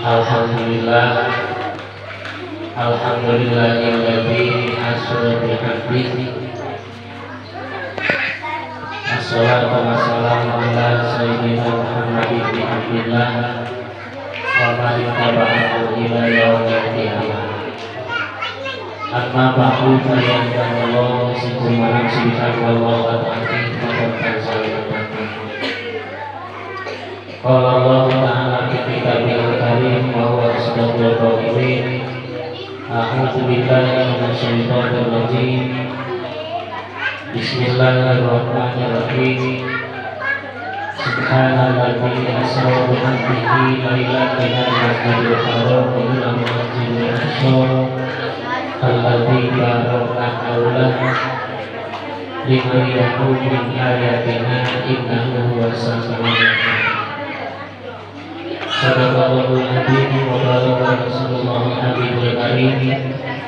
Alhamdulillah, alhamdulillahilladzi asra bihamdihi. Assalatu wassalamu ala sayyidina Muhammadin bin Abdillah wa man tabi'ahu ila yaumil qiyamah. Amma ba'du fa ya Allah sikumana subhanallah wa ta'ala faqad sallallahu. Qala Allah ta'ala fi kitabil karim wa huwa asdaqul qa'ilin. A'udzu billahi minasyaitonir rajim. Bismillahirrahmanirrahim. Subhanalladzi asra bi 'abdihi lailan minal masjidil haram ila masjidil aqsa alladzi barakna hawlahu linuriyahu min ayatina innahu huwas samiul 'alim. Sadaqallahul azim wa baraka Rasulullahil habibul karim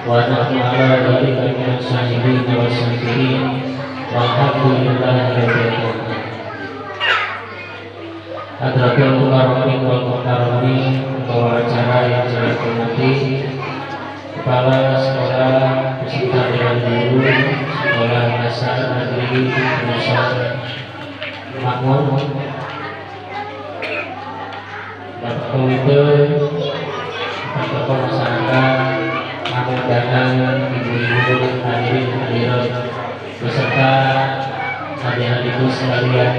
wa nahnu ala dzalika minas syahidin was syakirin walhamdulillahi rabbil alamin. Hadratul mukarramin wal mukarramin, bahwa acara yang saya hormati Kepala Sekolah beserta dengan guru Sekolah Dasar Negeri Nusa Makmur, Bapak Komite, tokoh masyarakat, tamu undangan, ibu-ibu, hadirin hadirat beserta adik-adikku sekalian.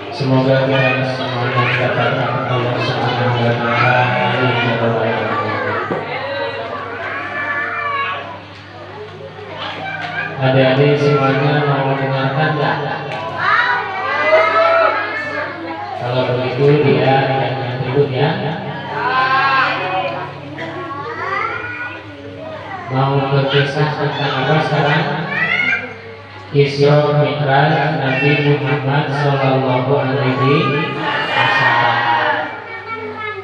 Semoga kita semuanya dapat Allah Subhanahu wa taala. Amin ya rabbal alamin. Adik-adik semuanya mau mendengarkan enggak? Kalau begitu dia yang ribut ya. Mau berkisah tentang apa sekarang? Isra Mi'raj Nabi Muhammad Sallallahu Alaihi Wasallam.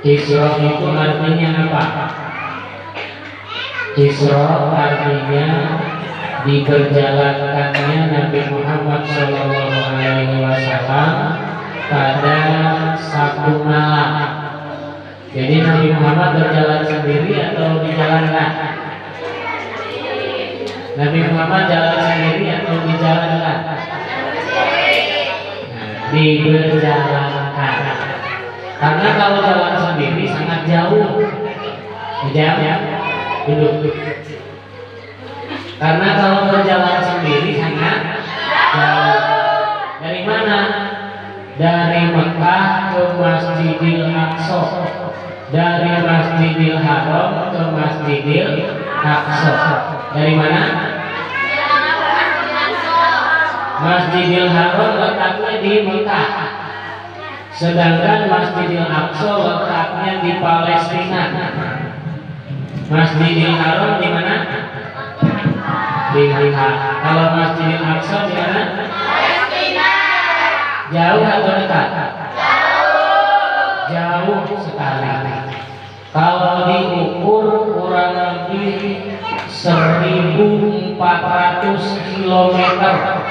Isra itu artinya apa? Isra artinya diperjalankannya Nabi Muhammad Sallallahu Alaihi Wasallam pada satu malam. Jadi Nabi Muhammad berjalan sendiri atau dijalankan? Nabi Muhammad jalan sendiri atau dijalankan? Diberjalankan. Karena kalau jalan sendiri sangat jauh. Jauh ya? Duduk. Karena kalau berjalan sendiri sangat jauh. Dari mana? Dari Mekah ke Masjidil Aqsa. Dari Masjidil Haram ke Masjidil Aqsa. Dari mana? Masjidil Haram letaknya di Mekah, sedangkan Masjidil Aqsa letaknya di Palestina. Masjidil Haram di mana? Di Mekah. Kalau Masjidil Aqsa di mana? Palestina. Jauh atau dekat? Jauh sekali. Kalau diukur kurang lebih 1.400 kilometer.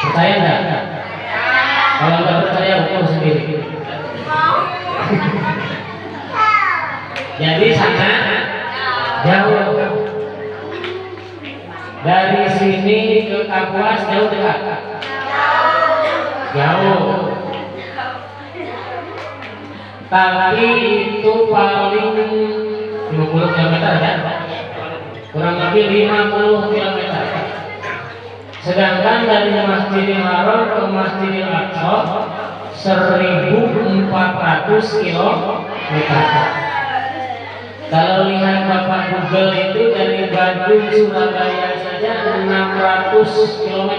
Percaya enggak? Kalau enggak percaya ukur sendiri. Jadi sangat jauh. Dari sini ke Kapuas jauh dekat? Jauh. Tapi itu paling 50 km ya? Kurang lebih 50 km. Sedangkan dari Masjidil Haram ke Masjidil Aqsa 1.400 km. Kalau lihat Bapak Google itu dari Bandung Surabaya saja 600 km,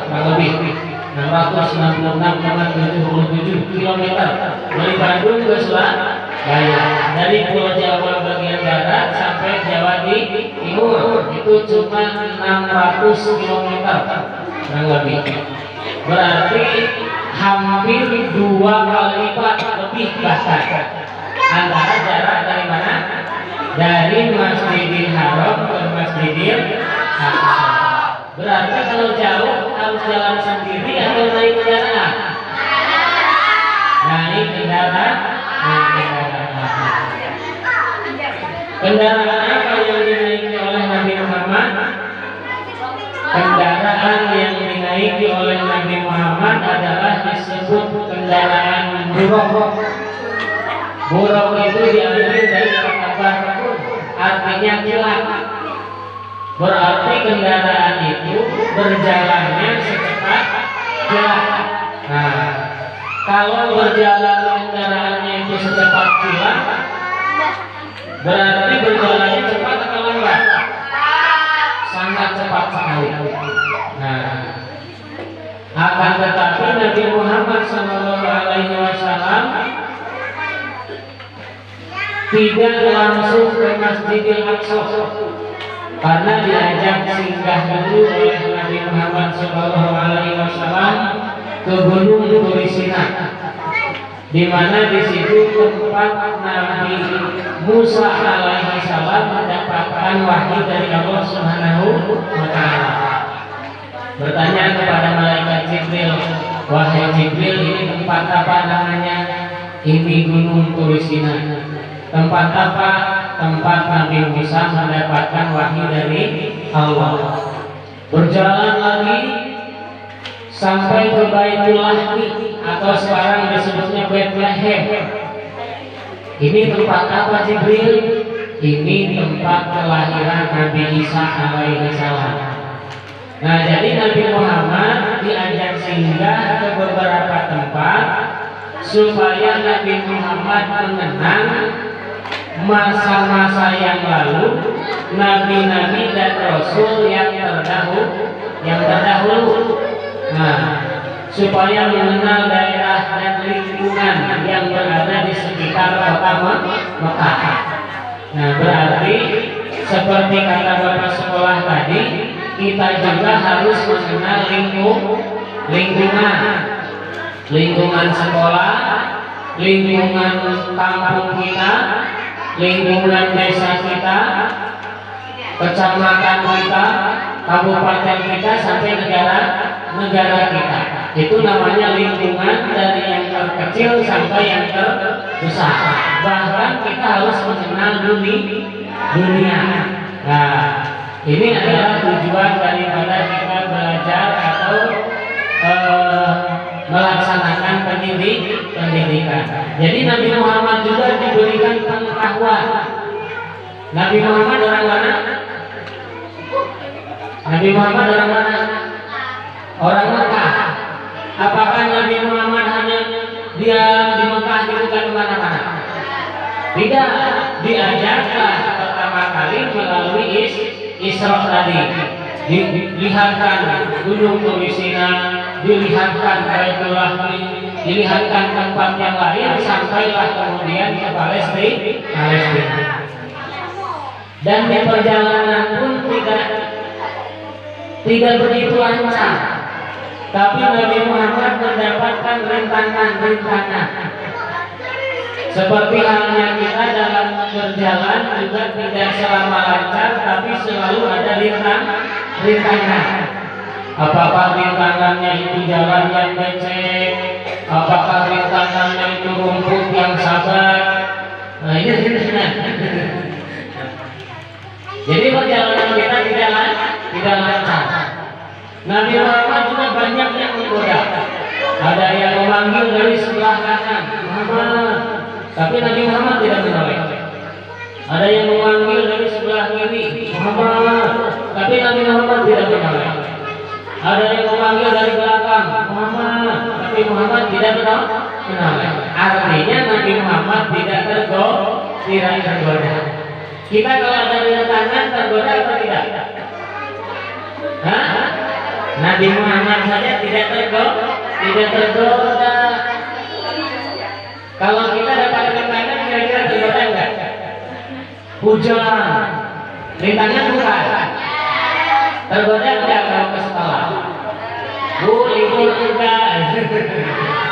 kurang lebih 666,77 km dari Bandung ke Surabaya. Dari Pulau Jawa bagian barat sampai Jawa di timur itu cuma 600 km kurang lebih. Berarti hampir 2 kali lipat lebih bahkan antara jarak dari mana? Dari Masjidil Haram ke Masjidil Aqsa. Berarti kalau jauh harus jalan sendiri atau naik kendaraan? Naik kendaraan. Kendaraan apa yang dinaiki oleh Nabi Muhammad? Kendaraan yang dinaiki oleh Nabi Muhammad adalah disebut kendaraan buruk. Buruk itu diambil dari kata barkun, artinya kilat. Berarti kendaraan itu berjalannya secepat kilat. Nah, kalau berjalan kendaraannya itu secepat kilat, berarti berjalannya cepat atau lambat? Sangat cepat sekali. Nah, akan tetapi Nabi Muhammad SAW tidak langsung ke Masjidil Aqsa karena diajak singgah dulu oleh Nabi Muhammad SAW ke Gunung Turisina, di mana di situ tempat Nabi Musa alaihissalam mendapatkan wahyu dari Allah Subhanahu wa Ta'ala. Bertanya kepada malaikat Jibril, wahai Jibril, ini tempat apa namanya? Ini Gunung Turisina. Tempat apa? Tempat Nabi Musa mendapatkan wahyu dari Allah. Berjalan lagi sampai ke Baitul Lahmi atau sekarang disebutnya Bethlehem. Ini tempat apa Jibril? Ini tempat kelahiran Nabi Isa alaihissalam. Nah, jadi Nabi Muhammad diajak singgah ke beberapa tempat supaya Nabi Muhammad mengenang masa-masa yang lalu, nabi-nabi dan rasul yang terdahulu. Nah, supaya mengenal daerah dan lingkungan yang berada di sekitar kota Mekah. Nah, berarti seperti kata Bapak sekolah tadi, kita juga harus mengenal lingkungan sekolah, lingkungan kampung kita, lingkungan desa kita, kecamatan kita, kabupaten kita, sampai negara kita. Itu namanya lingkungan, dari yang terkecil sampai yang terbesar. Bahkan kita harus mengenal dunia. Nah, ini adalah tujuan daripada kita belajar atau melaksanakan pendidikan. Jadi Nabi Muhammad juga diberikan pengetahuan. Nabi Muhammad orang mana? Nabi Muhammad orang mana? Orang Mekah. Apakah Nabi Muhammad hanya diam di Mekah gitu kan kemana-mana? Tidak, diajarkan pertama kali melalui Isra tadi. Dilihatkan Gunung Turisina, dilihatkan Baitul Lahmi, dilihatkan tempat yang lain, sampailah kemudian ke Palestina. Dan di perjalanan pun tidak begitu lancar, tapi Nabi Muhammad mendapatkan rintangan. Seperti halnya kita dalam berjalan juga tidak selama lancar, tapi selalu ada rintangan. Apakah rintangannya itu jalan yang becek, apakah rintangannya itu rumput yang sabar. Nah, ini jadi perjalanan kita tidak lancar. Nabi Muhammad juga banyak yang menggoda. Ada yang memanggil dari sebelah kanan, Muhammad, tapi Nabi Muhammad tidak menoleh. Ada yang memanggil dari sebelah kiri, Muhammad, tapi Nabi Muhammad tidak menoleh. Ada yang memanggil dari belakang, Muhammad, tapi Muhammad tidak menoleh. Artinya Nabi Muhammad tidak tergoda. Kita kalau ada rintangan tergoda atau tidak? Hah? Nabi Muhammad saja tidak tergoda. Kalau kita dapat rintangan, kira-kira tergoda enggak? Hujan, rintangan bukan? Tergoda enggak kalau ke sekolah? Libur enggak?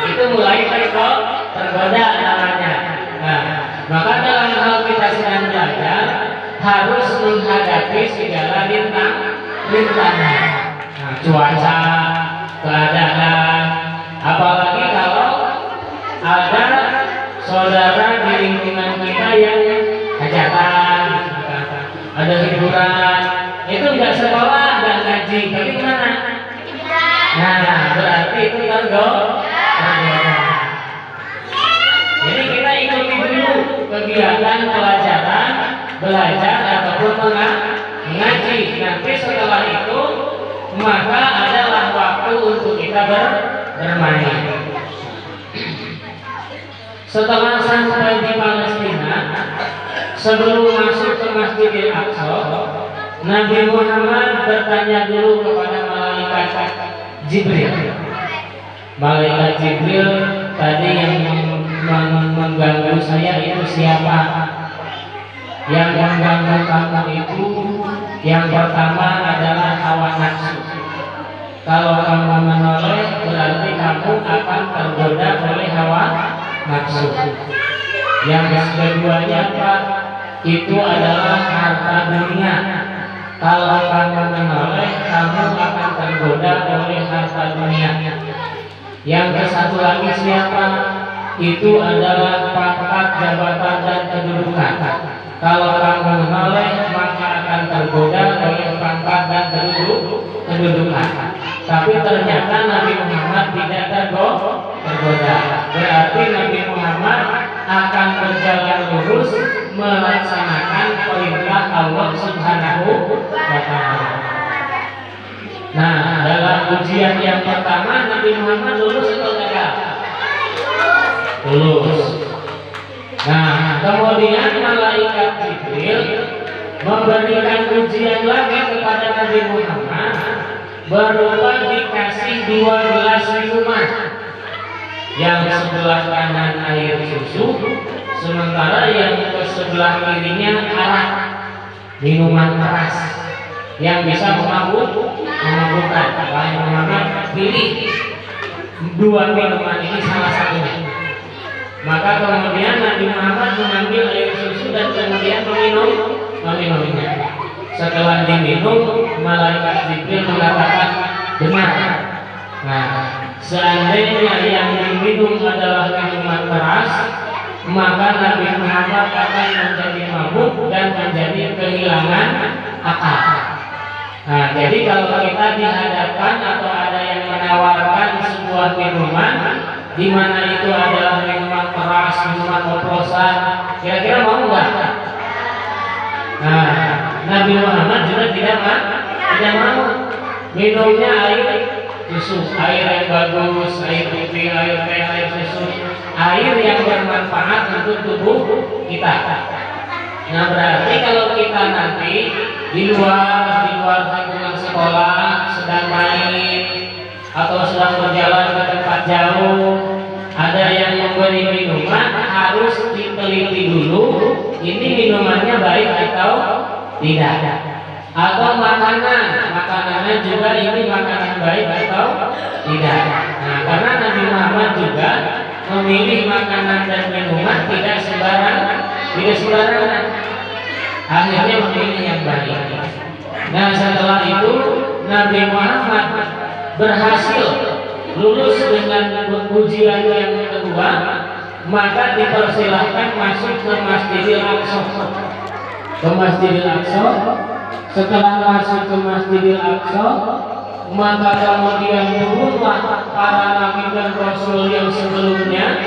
Itu mulai tergoda namanya. Nah, maka dalam hal kita sedang belajar harus menghadapi segala rintangan. Nah, cuaca, keadaan, apalagi kalau ada saudara di lingkungan kita yang hajatan, tapi gimana? Nah, berarti itu tergoda. Jadi kita ikuti dulu kegiatan pelajaran, belajar ataupun mengaji. Nanti setelah itu maka adalah waktu untuk kita bermain. Setelah sampai di Palestina, sebelum masuk ke Masjidil Aqsa, Nabi Muhammad bertanya dulu kepada malaikat Jibril. Malaikat Jibril tadi yang mengganggu saya itu siapa? Yang mengganggu kamu itu yang pertama adalah hawa nafsu. Kalau kamu menoleh berarti kamu akan tergoda oleh hawa nafsu. Yang keduanya apa? Itu adalah harta dunia. Kalau kamu menoleh, kamu akan tergoda oleh harta dunia. Yang kesatu lagi siapa? Itu adalah pangkat, jabatan dan kedudukan. Kalau kamu menoleh, maka akan tergoda oleh pangkat dan kedudukan. Tapi ternyata Nabi Muhammad tidak tergoda. Berarti Nabi Muhammad akan berjalan lurus melaksanakan perintah Allah Subhanahu wa Ta'ala. Nah, dalam ujian yang pertama Nabi Muhammad lulus atau gagal? Lulus. Nah, kemudian malaikat Jibril memberikan ujian lagi kepada Nabi Muhammad berupa dikasih 2 gelas minuman. Yang sebelah kanan air susu, sementara yang ke sebelah kirinya arak, minuman keras yang bisa memabukkan. Nabi Muhammad pilih 2 minuman ini salah satunya. Maka kemudian Nabi Muhammad mengambil air susu dan kemudian meminumnya. Setelah diminum, malaikat Jibril mengatakan benar. Nah, seandainya yang diminum adalah minuman keras, maka Nabi Muhammad akan menjadi mabuk dan menjadi kehilangan akal. Nah, jadi kalau kita dihadapkan atau ada yang menawarkan sebuah minuman di mana itu adalah minuman keras, minuman oplosan, kira-kira mau nggak? Nah, Nabi Muhammad juga tidak mau. Minumnya air susu, air yang bagus, air putih, air teh, air susu, air yang bermanfaat untuk tubuh kita. Nah, berarti kalau kita nanti di luar lingkungan sekolah sedang main atau sedang berjalan ke tempat jauh, ada yang memberi minuman, harus diteliti dulu ini minumannya baik atau tidak. Atau makanannya juga ini makanan baik atau tidak. Nah, karena Nabi Muhammad juga memilih makanan dan minuman tidak sembarangan. Akhirnya memilih yang baik. Nah, setelah itu Nabi Muhammad berhasil lulus dengan ujian yang kedua, maka dipersilahkan masuk ke Masjidil Aqsa. Setelah masuk ke Masjidil Aqsa, maka kemudian turunlah para nabi dan rasul yang sebelumnya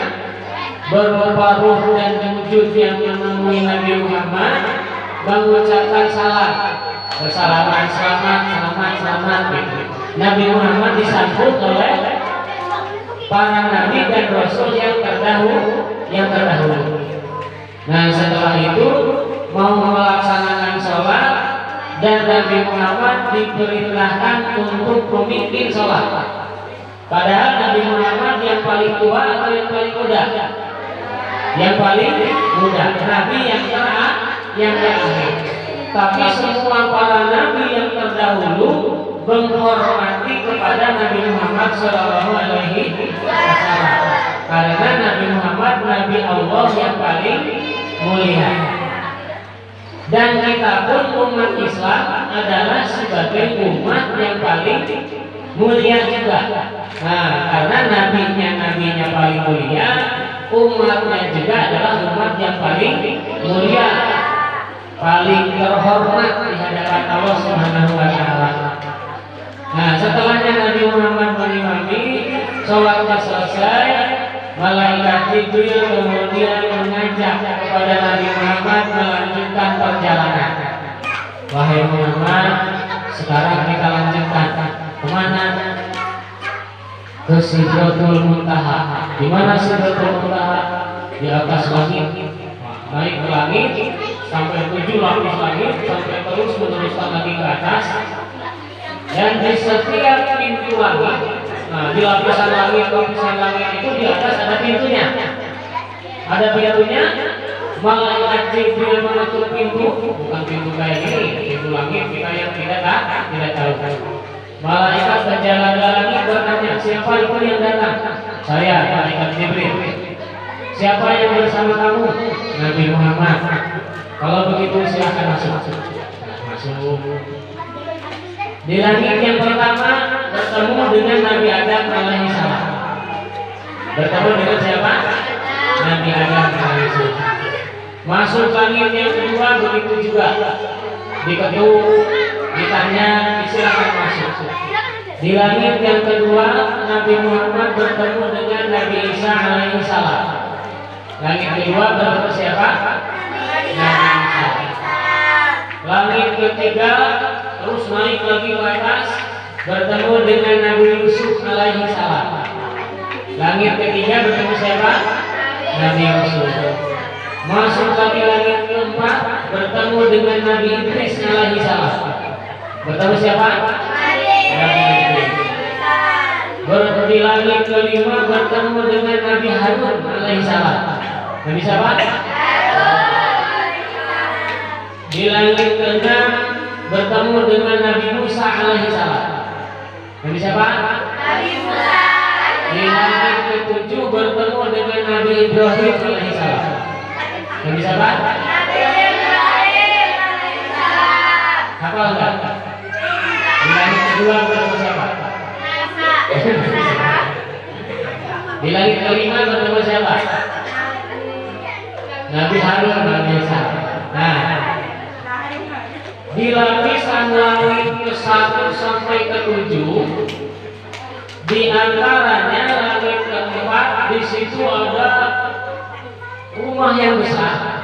berupa ruh dan wujud yang menemui Nabi Muhammad, mengucapkan salam, bersalaman, selamat. Nabi Muhammad disambut oleh para nabi dan rasul yang terdahulu. Nah, setelah itu mau melaksanakan sholat, dan Nabi Muhammad diperintahkan untuk memimpin sholat. Padahal Nabi Muhammad yang paling tua atau yang paling muda? Yang paling muda. Nabi yang terakhir. Tapi semua para nabi yang terdahulu menghormati kepada Nabi Muhammad Shallallahu Alaihi Wasallam. Karena Nabi Muhammad Nabi Allah yang paling mulia. Dan kita pun umat Islam adalah sebagai umat yang paling mulia juga. Nah, karena nabinya paling mulia, umatnya juga adalah umat yang paling mulia, paling terhormat di hadapan Allah Subhanahu wa Ta'ala. Nah, setelahnya Nabi Muhammad mengimami, sholatnya selesai, malaikat Jibril kemudian mengajak kepada Nabi Muhammad melanjutkan perjalanan. Wahai Muhammad, sekarang kita lanjutkan kemana? Ke Sidratul Muntaha. Di mana Sidratul Muntaha? Di atas langit. Naik ke langit sampai 7 lapis langit, sampai terus meneruskan lagi ke atas. Dan di setiap pintu langit, nah di lapisan langit itu di atas ada pintunya. Ada pintunya. Malaikat Jibril menutup pintu, bukan pintu kayak ini, pintu langit kita yang tidak tahu. Malaikat berjalan-jalan bertanya, siapa itu yang datang? Saya, malaikat Jibril. Siapa yang bersama kamu? Nabi Muhammad. Kalau begitu silakan masuk. Masuk. Di langit yang pertama bertemu dengan Nabi Adam alaihissalam. Bertemu dengan siapa? Nabi Adam alaihissalam. Masuk langit yang kedua begitu juga. Diketuk, ditanya, silakan masuk. Di langit yang kedua Nabi Muhammad bertemu dengan Nabi Isa alaihissalam. Langit kedua bertemu siapa? Nabi Isa. Langit ketiga terus naik lagi ke atas bertemu dengan Nabi Yusuf alaihissalam. Langit ketiga bertemu siapa? Nabi Yusuf. Masuk lagi langit keempat bertemu dengan Nabi Idris alaihissalam. Bertemu siapa? Nabi Idris. Di langit kelima bertemu dengan Nabi Harun alaihissalam. Nabi siapa? Di langit keenam bertemu dengan Nabi Musa alaihissalam. Nabi siapa? Nabi Musa. Di langit ketujuh bertemu dengan Nabi Ibrahim alaihissalam. Nabi siapa? Nabi Ibrahim alaihissalam. Apa enggak? Di langit kedua bertemu siapa? Di langit kelima bertemu siapa? Nabi Harun alaihissalam. Nah, di lapisan langit ke-1 sampai ke-7, di antaranya langit ke-4, di situ ada rumah yang besar,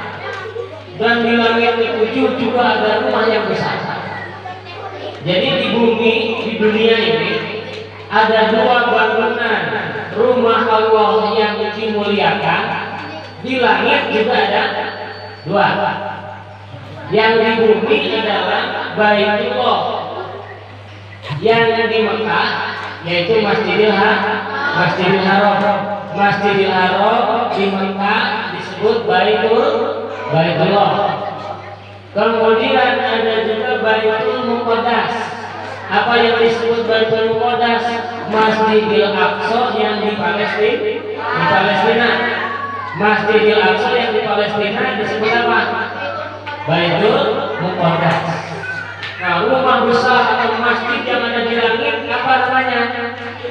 dan di langit ke-7 juga ada rumah yang besar. Jadi di bumi, di dunia ini ada 2 bangunan rumah Allah yang dimuliakan. Di langit juga ada 2. Yang di bumi adalah Baitullah, yang di Mekah yaitu Masjidil Haram. Masjidil Haram di Mekah disebut Baitullah. Kemudian ada juga Baitul Muqaddas. Apa yang disebut Baitul Muqaddas? Masjidil Aqsa yang di Palestina. Masjidil Aqsa yang di Palestina disebut apa? Baitul Muqaddas. Nah, rumah besar atau masjid yang ada di langit apa namanya?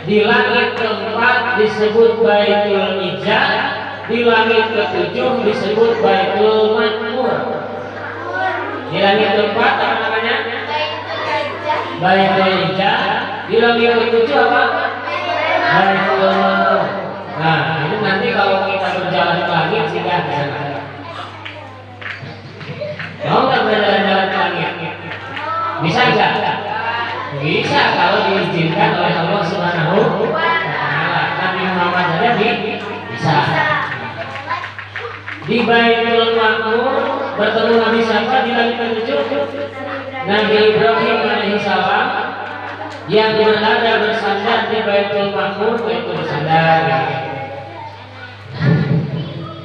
Di langit ke-4 disebut Baitul Izzah, di langit ke-7 disebut Baitul Ma'mur. Di langit ke-4 apa namanya? Baitul Izzah. Di langit ke-7 apa? Baitul Ma'mur. Nah, ini nanti kalau kita berjalan ke langit sudah di sana. Mau nggak berjalan-jalan ke langit? Bisa nggak? Bisa kalau diizinkan oleh Allah Subhanahu wa Ta'ala. Nabi Muhammad saja bisa. Di Baitul Ma'mur bertemu Nabi siapa di langit ke-7? Nabi Ibrahim alaihissalam yang berada bersandar di Baitul Ma'mur, yaitu bersandar.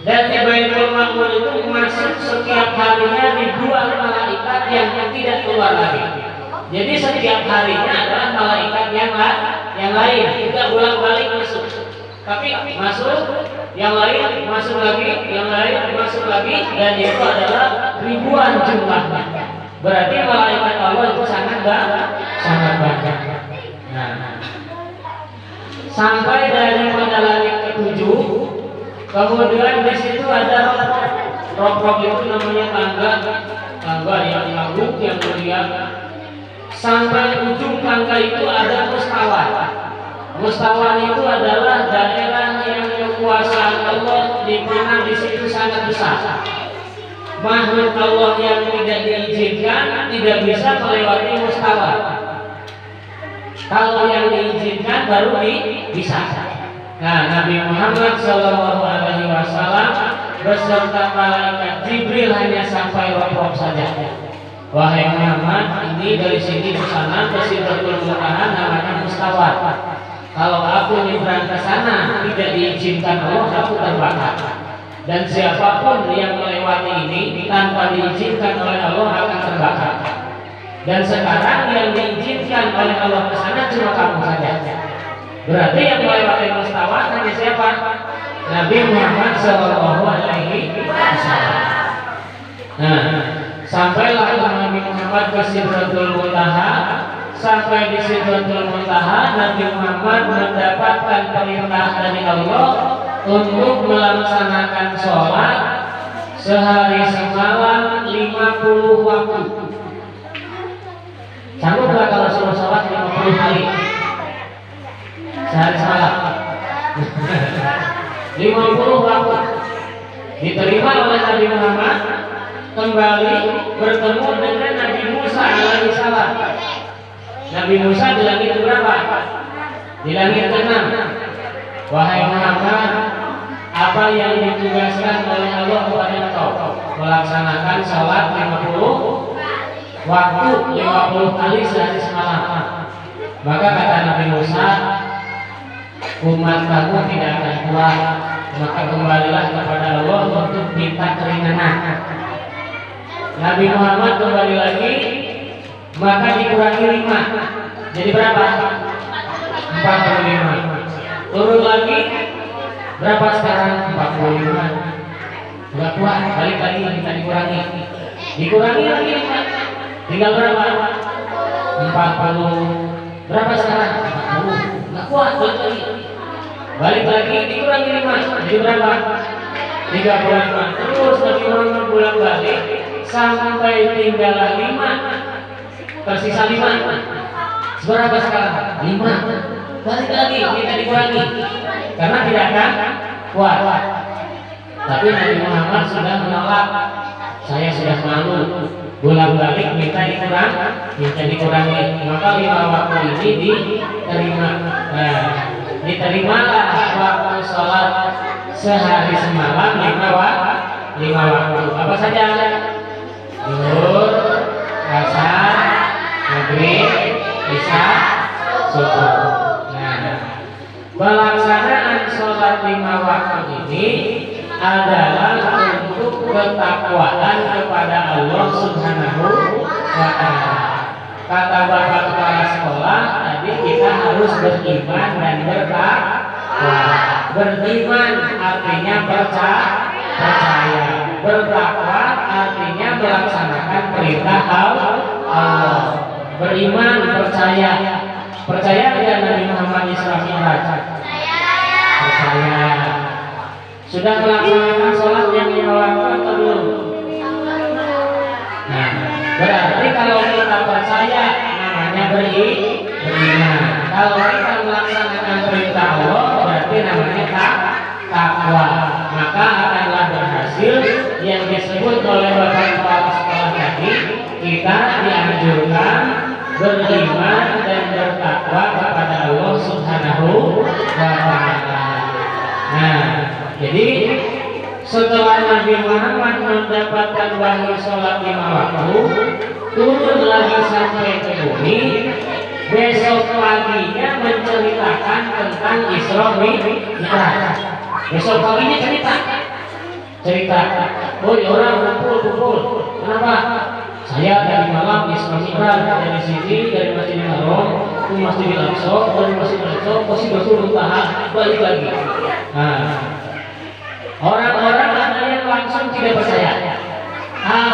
Dan di Baitul Ma'mur itu masuk setiap harinya ribuan malaikat yang tidak keluar lagi. Jadi setiap harinya adalah malaikat yang lain, tidak bolak-balik masuk. Tapi masuk, yang lain masuk lagi, yang lain masuk lagi, dan itu adalah ribuan jumlahnya. Berarti malaikat Allah itu sangat banyak. Nah, sampai dari pada langit ke-7. Kemudian di situ ada rok itu namanya tangga yang agung yang mulia. sampai ujung tangga itu ada mustawan. Mustawan itu adalah daerah yang kekuasaan Allah di mana di situ sangat besar. Makhluk Allah yang tidak diizinkan tidak bisa melewati mustawan. Kalau yang diizinkan baru bisa. Nah, Nabi Muhammad SAW beserta malaikat Jibril hanya sampai rokok saja. Wahai Muhammad, ini dari sini ke sana ke Sidratul Muntaha namanya mustawan. Kalau aku nyebrang ke sana tidak diizinkan Allah, aku terbakar. Dan siapapun yang melewati ini tanpa diizinkan oleh Allah akan terbakar. Dan sekarang yang diizinkan oleh Allah ke sana cuma kamu saja. Berarti yang melewati mustawan hanya siapa? Nabi Muhammad SAW. Nah, sampailah Nabi Muhammad ke Sidratul Muntaha. Sampai di Sidratul Muntaha, Nabi Muhammad mendapatkan perintah dari Allah untuk melaksanakan sholat sehari semalam 50 waktu. Sanggup gak kalau suruh sholat 50 kali sehari semalam? 50 waktu diterima oleh Nabi Muhammad, kembali bertemu dengan Nabi Musa alaihissalam. Nabi Musa di langit berapa? Di langit ke-6. Wahai Muhammad, apa yang ditugaskan oleh Allah kepada engkau? Melaksanakan salat 50 waktu 50 kali sehari semalam. Maka kata Nabi Musa, umat kamu tidak akan kuat, maka kembalilah kepada Allah untuk minta keringanan. Nabi Muhammad kembali lagi, maka dikurangi 5, jadi berapa? 45. Turun lagi, berapa sekarang? 45. Enggak kuat, balik lagi minta dikurangi. Dikurangi lagi 5, tinggal berapa? 40. Berapa sekarang? 40. Enggak kuat, balik lagi dikurangi 5, jadi berapa? 35. Terus Nabi Muhammad bolak-balik sampai tinggal 5, tersisa 5. Berapa sekarang? 5. Balik lagi kita dikurangi karena tidak akan kuat. Tapi Nabi Muhammad sudah menolak. Saya sudah malu bolak-balik minta dikurangi. Maka 5 waktu ini diterima. Diterimalah waktu sholat sehari semalam 5 waktu. Apa saja? Zuhur, asar, maghrib, isya, subuh. Pelaksanaan sholat 5 waktu ini adalah untuk ketakwaan kepada Allah Subhanahu wa Ta'ala. Kata bapak kepala sekolah tadi, kita harus beriman dan bertakwa. Beriman artinya percaya. Bertakwa artinya melaksanakan perintah Allah. Beriman, percaya. Percaya tidak Nabi Muhammad Isra Mi'raj? Percaya. Sudah melaksanakan sholat yang 5 waktu atau belum? Nah, berarti kalau kita percaya namanya beriman. Kalau kita melaksanakan perintah Allah berarti namanya takwa. Maka akanlah berhasil yang disebut oleh bapak kepala sekolah tadi. Kita dianjurkan beriman dan bertakwa kepada Allah Subhanahu wa Ta'ala. Nah, jadi setelah Nabi Muhammad mendapatkan wahyu sholat 5 waktu, turun lagi sampai ke bumi. Besok paginya menceritakan tentang Isra Mi'raj. Besok paginya cerita. Oh, orang kumpul. Kenapa? Saya dari malam Isra Mi'raj, dari sini, dari Masjidil Haram ke Masjidil Aqsa, dari Masjidil Aqsa ke Sidratul Muntaha, balik lagi. Nah, orang-orang ada yang langsung tidak percaya.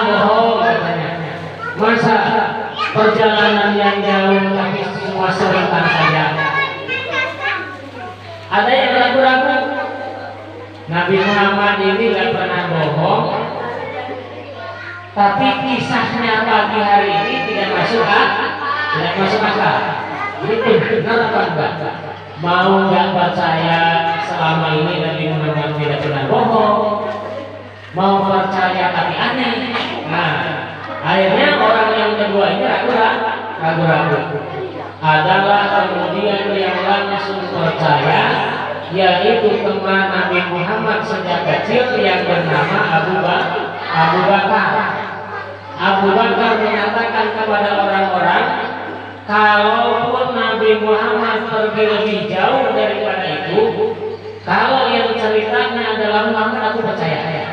Bohong katanya. Masa perjalanan yang jauh tapi semua serentak saja? Ada yang ragu-ragu. Nabi Muhammad ini tidak pernah bohong. Tapi kisahnya pagi hari ini tidak masuk Tidak masuk akal. Itu benar apa enggak? Mau nggak percaya selama ini Nabi Muhammad tidak pernah bohong, mau percaya tapi aneh. Nah, akhirnya orang yang kedua ini ragu-ragu. Adalah kemudian yang langsung percaya, yaitu teman Nabi Muhammad sejak kecil yang bernama Abu Bakar. Abu Bakar menyatakan kepada orang-orang, kalaupun Nabi Muhammad pergi lebih jauh daripada itu, kalau yang ceritanya adalah Muhammad, aku percaya.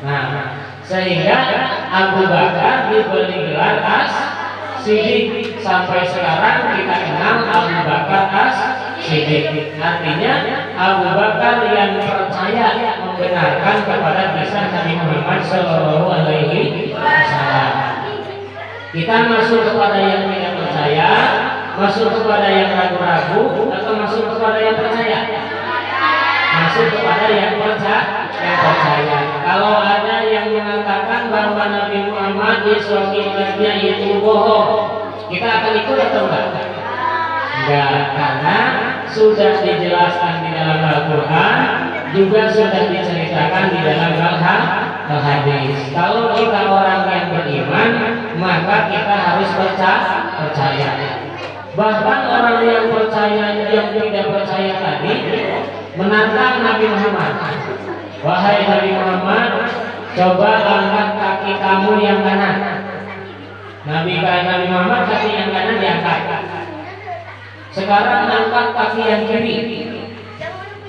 Nah, sehingga Abu Bakar diberi gelar As-Siddiq. Sampai sekarang kita kenal Abu Bakar As-Siddiq. Artinya Abu Bakar yang percaya membenarkan kepada kisah Nabi Muhammad Shallallahu Alaihi Wasallam. Kita masuk kepada yang tidak percaya, masuk kepada yang ragu-ragu, atau masuk kepada yang percaya? Masuk kepada yang percaya. Kalau ada yang mengatakan bahwa Nabi Muhammad di suatu kitabnya itu bohong, kita akan ikut atau enggak? Enggak, karena sudah dijelaskan di dalam Al-Quran, juga sudah diceritakan di dalam Al-Hadis. Kalau kita orang yang beriman, maka kita harus percaya. Bahkan orang yang percaya yang tidak percaya tadi menantang Nabi Muhammad. Wahai Nabi Muhammad, coba angkat kaki kamu yang kanan. Nabi Muhammad kaki yang kanan diangkat. Sekarang angkat kaki yang kiri.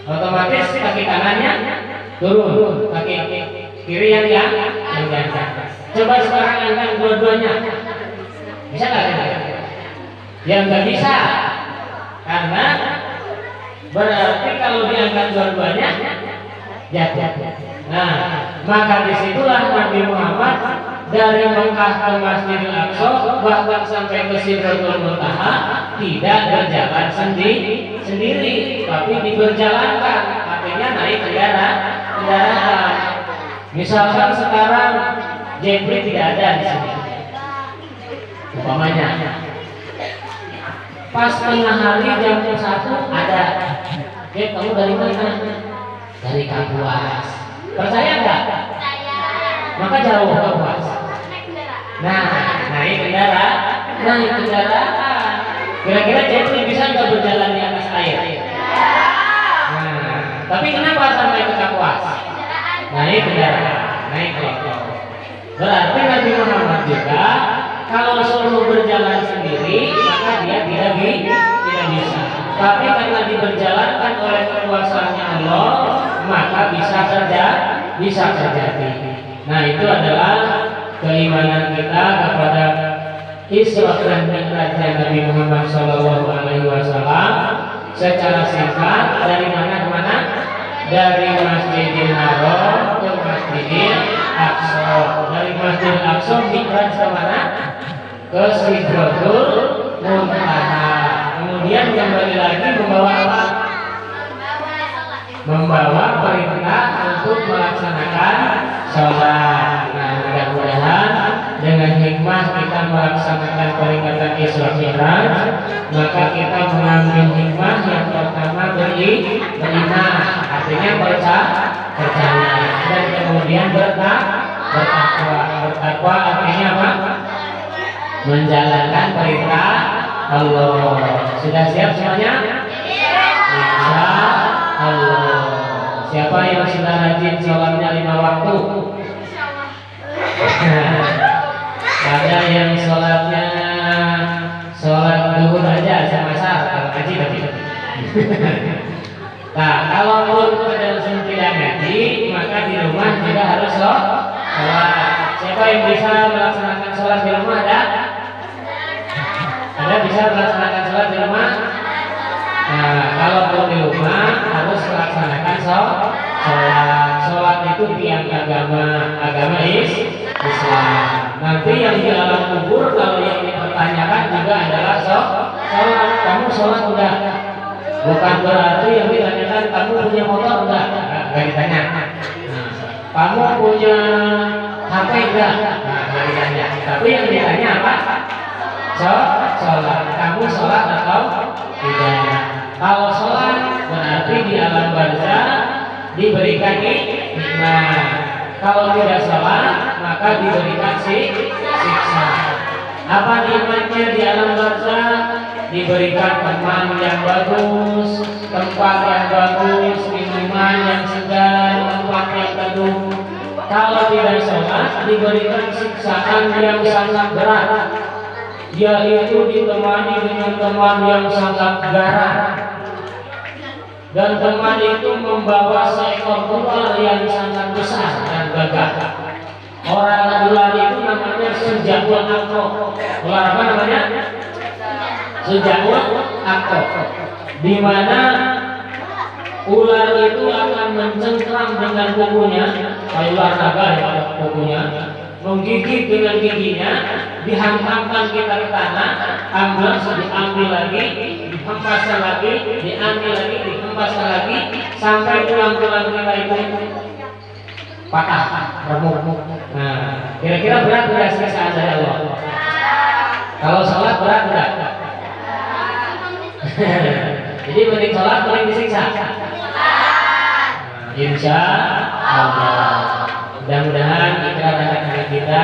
Otomatis kaki kanannya turun, kaki kiri yang diangkat. Coba sekarang angkat dua-duanya. Bisa nggak? Yang nggak bisa, karena berarti kalau diangkat dua-duanya jatuh. Nah, maka disitulah Nabi Muhammad dari Mekah ke Masjidil Aqsa, bahkan sampai ke Sidratul Muntaha, tidak berjalan sendiri, tapi diberjalankan. Artinya naik kendaraan. Misalkan sekarang Jepri tidak ada di sini, umpamanya. Pas tengah hari jam 1 ada. Kamu dari mana? Dari Kapuas. Percaya nggak? Maka jauh Kapuas. Naik kendaraan. Kira-kira Jepri bisa nggak berjalan di atas air? Tapi kenapa sampai ke Kapuas? Naik kendaraan, naik motor. Berarti Nabi Muhammad juga kalau suruh berjalan sendiri, maka dia tidak bisa. Tapi karena diberjalankan oleh kekuasaannya Allah, maka bisa terjadi. Nah, itu adalah keimanan kita kepada Isra dan Mi'raj Nabi Muhammad Shallallahu Alaihi Wasallam. Secara singkat, dari mana ke mana? Dari Masjidil Haram ke Masjidil Aqsa. Dari Masjidil Aqsa Mi'raj ke mana? Ke Sidratul Muntaha. Kemudian kembali lagi membawa apa? Membawa perintah untuk melaksanakan sholat. Nah, mudah-mudahan dengan hikmah kita melaksanakan peringatan Isra Mi'raj, maka kita mengambil hikmah yang pertama beriman, artinya percaya, dan kemudian bertakwa artinya apa? Menjalankan perintah Allah. Sudah siap semuanya? Insya Allah. Siapa yang sudah rajin sholatnya 5 waktu? Ada yang sholatnya sholat duhur aja sama asar, kalau ngaji tapi. Nah, kalaupun pada tidak ngaji, maka di rumah juga harus sholat. Siapa yang bisa melaksanakan sholat di rumah ada? Ada bisa melaksanakan sholat di rumah? Nah, kalau di rumah harus melaksanakan sholat itu tiang agama Islam. Nanti yang di alam kubur kalau yang dipertanyakan juga adalah sholat. Kamu sholat udah? Bukan berarti yang ditanyakan kamu punya motor enggak? Enggak ditanya. Kamu punya HP enggak? Enggak ditanya. Tapi yang ditanya apa? sholat. Kamu sholat atau tidak? Kalau sholat berarti di alam barzah diberikan nikmat. Kalau tidak sholat maka diberikan siksa. Apa nikmatnya di alam barzah? Diberikan teman yang bagus, tempat yang bagus, minuman yang segar, tempat yang teduh. Kalau tidak sholat diberikan siksaan yang sangat berat, yaitu ditemani dengan teman yang sangat garang, dan teman itu membawa seekor ular yang sangat besar dan gagah. Orang ular itu namanya Suja'ul Aqrab. Ular apa namanya? Suja'ul Aqrab. Di mana ular itu akan mencengkram dengan kukunya, kayak ular naga ya kukunya, menggigit dengan giginya, dihantamkan kita ke tanah, diambil lagi, dihempaskan lagi, diambil lagi, dihempaskan lagi, sampai tulang-tulang kita itu patah, remuk. Nah, kira-kira berat tidak siksaan dari Allah? Kalau sholat berat tidak? Jadi mending sholat, mending disiksa. Insya Allah. Mudah-mudahan ikrar anak-anak kita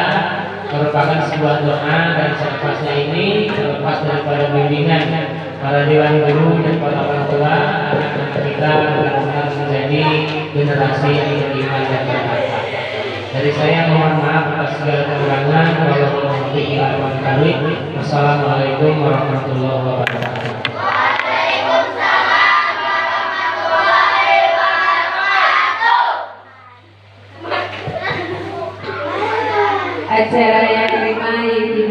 merupakan sebuah doa, dan selepasnya ini terlepas daripada bimbingan para dewan guru dan para orang tua, anak-anak kita benar-benar menjadi generasi yang beriman dan bertakwa. Dari saya mohon maaf atas segala kekurangan. Wassalamualaikum warahmatullahi wabarakatuh. Acara yang kelima yaitu